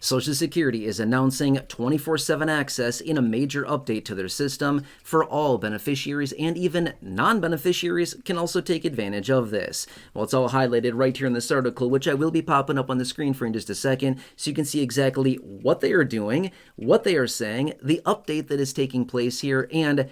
Social Security is announcing 24/7 access in a major update to their system for all beneficiaries, and even non-beneficiaries can also take advantage of this. Well, it's all highlighted right here in this article, which I will be popping up on the screen for in just a second, so you can see exactly what they are doing, what they are saying, the update that is taking place here, and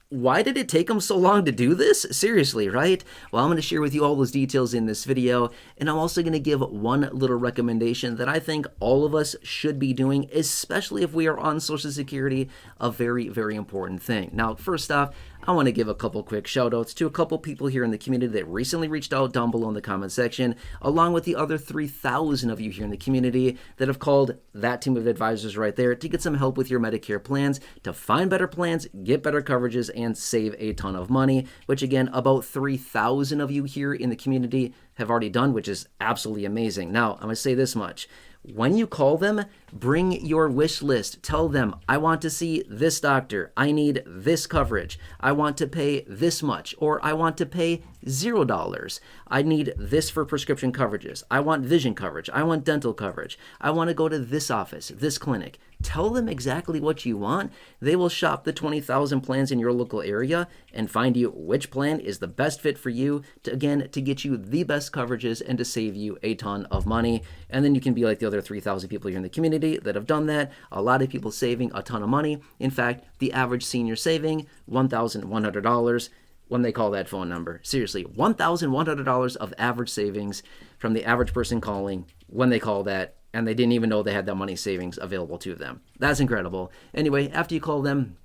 why did it take them so long to do this? Seriously, right? Well, I'm going to share with you all those details in this video, and I'm also going to give one little recommendation that I think all of us should be doing, especially if we are on Social Security, a very, very important thing. Now, first off, I want to give a couple quick shout outs to a couple people here in the community that recently reached out down below in the comment section, along with the other 3,000 of you here in the community that have called that team of advisors right there to get some help with your Medicare plans, to find better plans, get better coverages, and save a ton of money, which again, about 3,000 of you here in the community have already done, which is absolutely amazing. Now, I'm going to say this much. When you call them, bring your wish list. Tell them, I want to see this doctor. I need this coverage. I want to pay this much, or I want to pay $0. I need this for prescription coverages. I want vision coverage. I want dental coverage. I want to go to this office, this clinic. Tell them exactly what you want. They will shop the 20,000 plans in your local area and find you which plan is the best fit for you to, again, to get you the best coverages and to save you a ton of money. And then you can be like the other 3,000 people here in the community that have done that. A lot of people saving a ton of money. In fact, the average senior saving $1,100 when they call that phone number. Seriously, $1,100 of average savings from the average person calling when they call that, and they didn't even know they had that money savings available to them. That's incredible. Anyway, after you call them,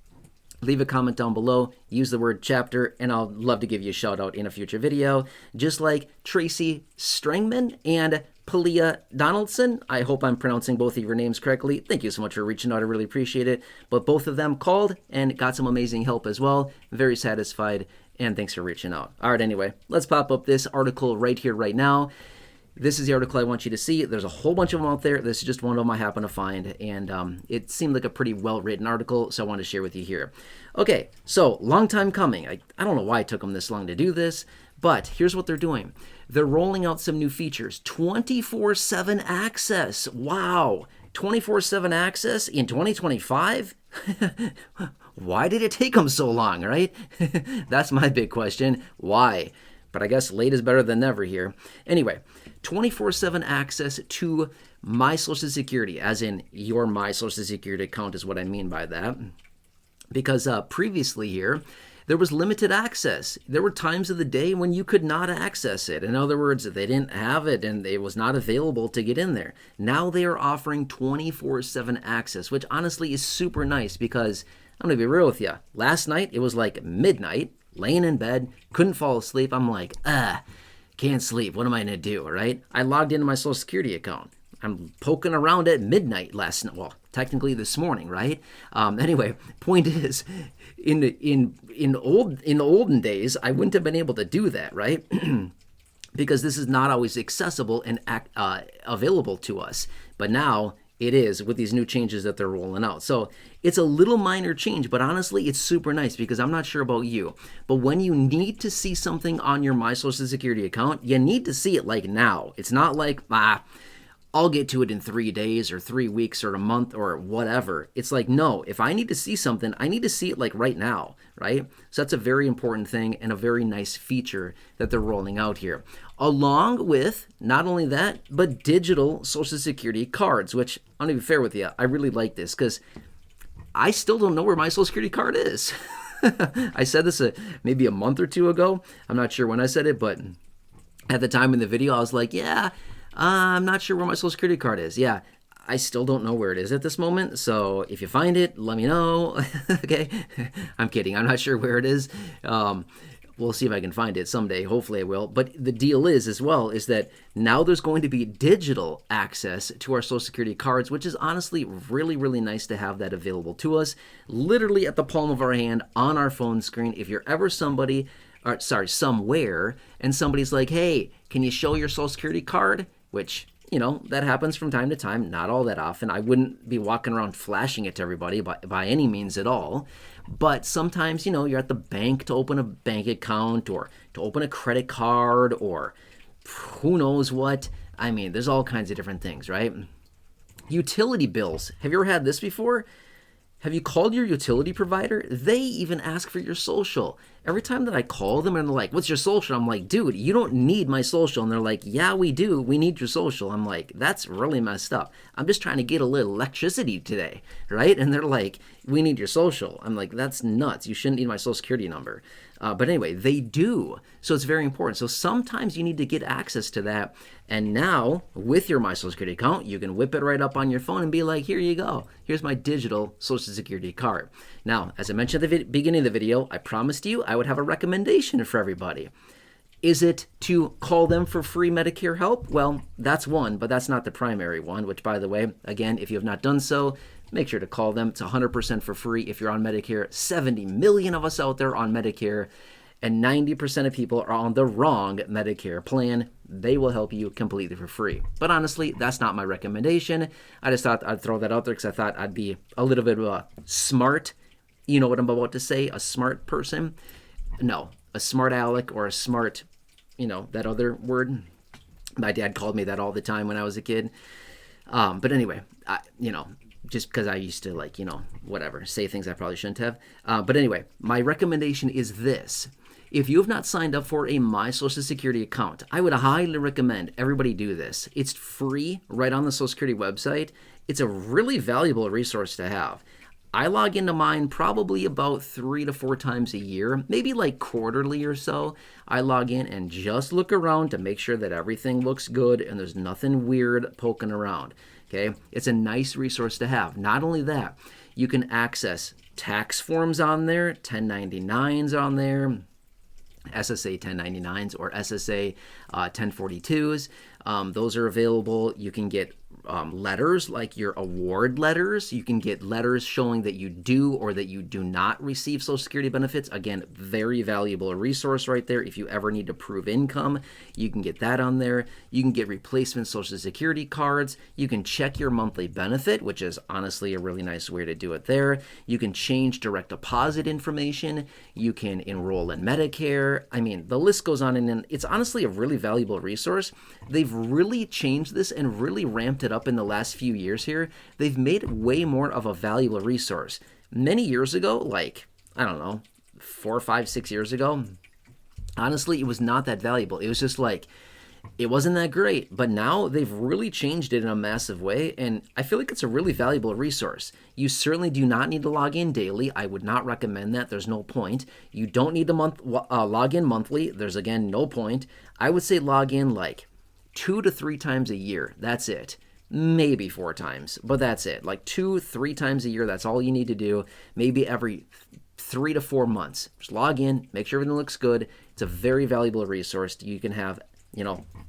leave a comment down below, use the word chapter, and I'll love to give you a shout out in a future video. Just like Tracy Strangman and Palia Donaldson. I hope I'm pronouncing both of your names correctly. Thank you so much for reaching out. I really appreciate it. But both of them called and got some amazing help as well. Very satisfied, and thanks for reaching out. All right, anyway, let's pop up this article right here, right now. This is the article I want you to see. There's a whole bunch of them out there. This is just one of them I happen to find, and it seemed like a pretty well-written article, so I want to share with you here. Okay, so long time coming. I don't know why it took them this long to do this, but here's what they're doing. They're rolling out some new features. 24/7 access. Wow. 24/7 access in 2025? Why did it take them so long, right? That's my big question. Why? But I guess late is better than never here. Anyway, 24/7 access to My Social Security, as in your My Social Security account is what I mean by that. Because previously here, there was limited access. There were times of the day when you could not access it. In other words, they didn't have it and it was not available to get in there. Now they are offering 24/7 access, which honestly is super nice because I'm going to be real with you. Last night, it was like midnight, laying in bed, couldn't fall asleep. I'm like, can't sleep. What am I going to do, right? I logged into my Social Security account. I'm poking around at midnight last night. Well, technically this morning, right? Anyway, point is, in the olden days, I wouldn't have been able to do that, right? Because this is not always accessible and available to us. But now it is with these new changes that they're rolling out. So it's a little minor change, but honestly, it's super nice because I'm not sure about you, but when you need to see something on your My Social Security account, you need to see it like now. It's not like, I'll get to it in 3 days or 3 weeks or a month or whatever. It's like, no, if I need to see something, I need to see it like right now, right? So that's a very important thing and a very nice feature that they're rolling out here. Along with, not only that, but digital Social Security cards, which I'm going to be fair with you, I really like this because I still don't know where my Social Security card is. I said this maybe a month or two ago. I'm not sure when I said it, but at the time in the video, I was like, yeah, I'm not sure where my Social Security card is. Yeah, I still don't know where it is at this moment. So if you find it, let me know. Okay, I'm kidding. I'm not sure where it is. We'll see if I can find it someday. Hopefully I will. But the deal is as well is that now there's going to be digital access to our Social Security cards, which is honestly really, really nice to have that available to us, literally at the palm of our hand on our phone screen. If you're ever somewhere, and somebody's like, hey, can you show your Social Security card? Which, you know, that happens from time to time, not all that often. I wouldn't be walking around flashing it to everybody by any means at all. But sometimes, you know, you're at the bank to open a bank account or to open a credit card or who knows what. I mean, there's all kinds of different things, right? Utility bills. Have you ever had this before? Have you called your utility provider? They even ask for your social. Every time that I call them and they're like, what's your social? I'm like, dude, you don't need my social. And they're like, yeah, we do. We need your social. I'm like, that's really messed up. I'm just trying to get a little electricity today, right? And they're like, we need your social. I'm like, that's nuts. You shouldn't need my social security number. But anyway, they do. So it's very important. So sometimes you need to get access to that. And now, with your My Social Security account, you can whip it right up on your phone and be like, here you go. Here's my digital Social Security card. Now, as I mentioned at the beginning of the video, I promised you I would have a recommendation for everybody. Is it to call them for free Medicare help? Well, that's one, but that's not the primary one, which, by the way, again, if you have not done so, make sure to call them. It's 100% for free if you're on Medicare. 70 million of us out there on Medicare, and 90% of people are on the wrong Medicare plan. They will help you completely for free. But honestly, that's not my recommendation. I just thought I'd throw that out there because I thought I'd be a little bit of a smart, you know what I'm about to say, a smart person. No, a smart aleck or a smart, that other word. My dad called me that all the time when I was a kid. But anyway, just because I used to whatever, say things I probably shouldn't have. But anyway, my recommendation is this. If you have not signed up for a My Social Security account, I would highly recommend everybody do this. It's free right on the Social Security website. It's a really valuable resource to have. I log into mine probably about 3 to 4 times a year, maybe like quarterly or so. I log in and just look around to make sure that everything looks good and there's nothing weird poking around. Okay, it's a nice resource to have. Not only that, you can access tax forms on there, 1099s on there, SSA 1099s or SSA 1042s. Those are available. You can get letters like your award letters. You can get letters showing that you do or that you do not receive Social Security benefits. Again, very valuable resource right there. If you ever need to prove income, you can get that on there. You can get replacement Social Security cards. You can check your monthly benefit, which is honestly a really nice way to do it there. You can change direct deposit information. You can enroll in Medicare. I mean, the list goes on, and it's honestly a really valuable resource. They've really changed this and really ramped it up in the last few years here. They've made it way more of a valuable resource. Many years ago, like, I don't know, 4, 5, 6 years ago, honestly, it was not that valuable. It was just like, it wasn't that great. But now they've really changed it in a massive way, and I feel like it's a really valuable resource. You certainly do not need to log in daily. I would not recommend that. There's no point. You don't need to log in monthly. There's, again, no point. I would say log in like 2 to 3 times a year. That's it. Maybe 4 times, but that's it. Like 2, 3 times a year. That's all you need to do. Maybe every 3 to 4 months. Just log in, make sure everything looks good. It's a very valuable resource you can have,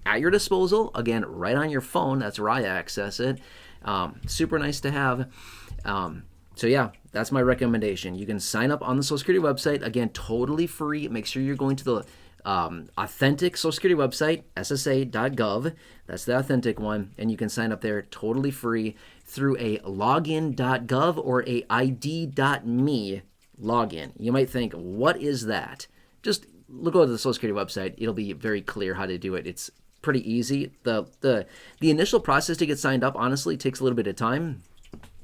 at your disposal. Again, right on your phone. That's where I access it. Super nice to have. So yeah, that's my recommendation. You can sign up on the Social Security website. Again, totally free. Make sure you're going to the authentic Social Security website, ssa.gov. That's the authentic one, and you can sign up there totally free through a login.gov or a id.me login. You might think, what is that? Just look over the Social Security website. It'll be very clear how to do it. It's pretty easy. The initial process to get signed up, honestly, takes a little bit of time,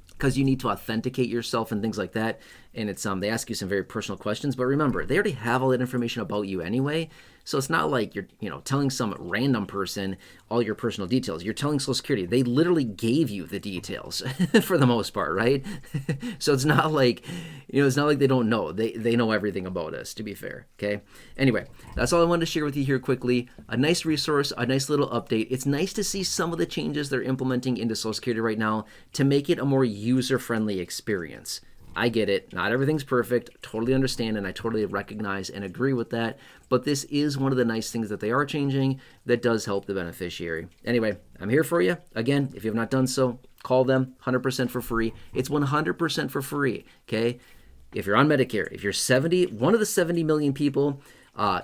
because you need to authenticate yourself and things like that. And it's they ask you some very personal questions. But remember, they already have all that information about you anyway. So it's not like you're telling some random person all your personal details. You're telling Social Security. They literally gave you the details for the most part, right? So it's not like they don't know. They know everything about us, to be fair. Okay. Anyway, that's all I wanted to share with you here quickly. A nice resource, a nice little update. It's nice to see some of the changes they're implementing into Social Security right now to make it a more user-friendly experience. I get it. Not everything's perfect. Totally understand, and I totally recognize and agree with that. But this is one of the nice things that they are changing that does help the beneficiary. Anyway, I'm here for you. Again, if you have not done so, call them. 100% for free. It's 100% for free, okay? If you're on Medicare, if you're one of the 70 million people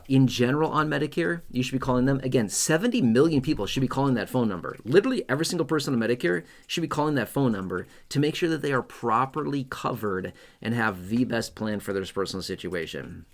in general on Medicare, you should be calling them. Again, 70 million people should be calling that phone number. Literally every single person on Medicare should be calling that phone number to make sure that they are properly covered and have the best plan for their personal situation.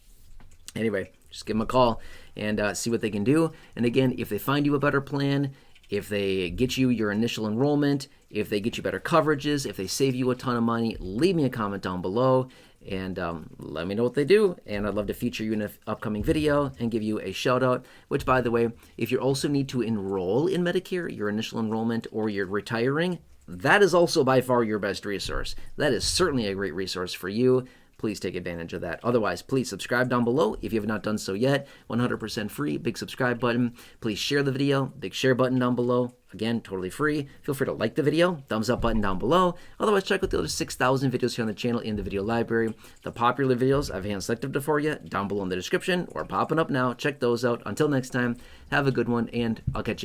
Anyway, just give them a call and see what they can do. And again, if they find you a better plan, if they get you your initial enrollment, if they get you better coverages, if they save you a ton of money, leave me a comment down below and let me know what they do. And I'd love to feature you in an upcoming video and give you a shout out, which, by the way, if you also need to enroll in Medicare, your initial enrollment, or you're retiring, that is also by far your best resource. That is certainly a great resource for you. Please take advantage of that. Otherwise, please subscribe down below if you have not done so yet. 100% free, big subscribe button. Please share the video, big share button down below. Again, totally free. Feel free to like the video, thumbs up button down below. Otherwise, check out the other 6,000 videos here on the channel in the video library. The popular videos I've hand-selected for you down below in the description or popping up now. Check those out. Until next time, have a good one, and I'll catch you.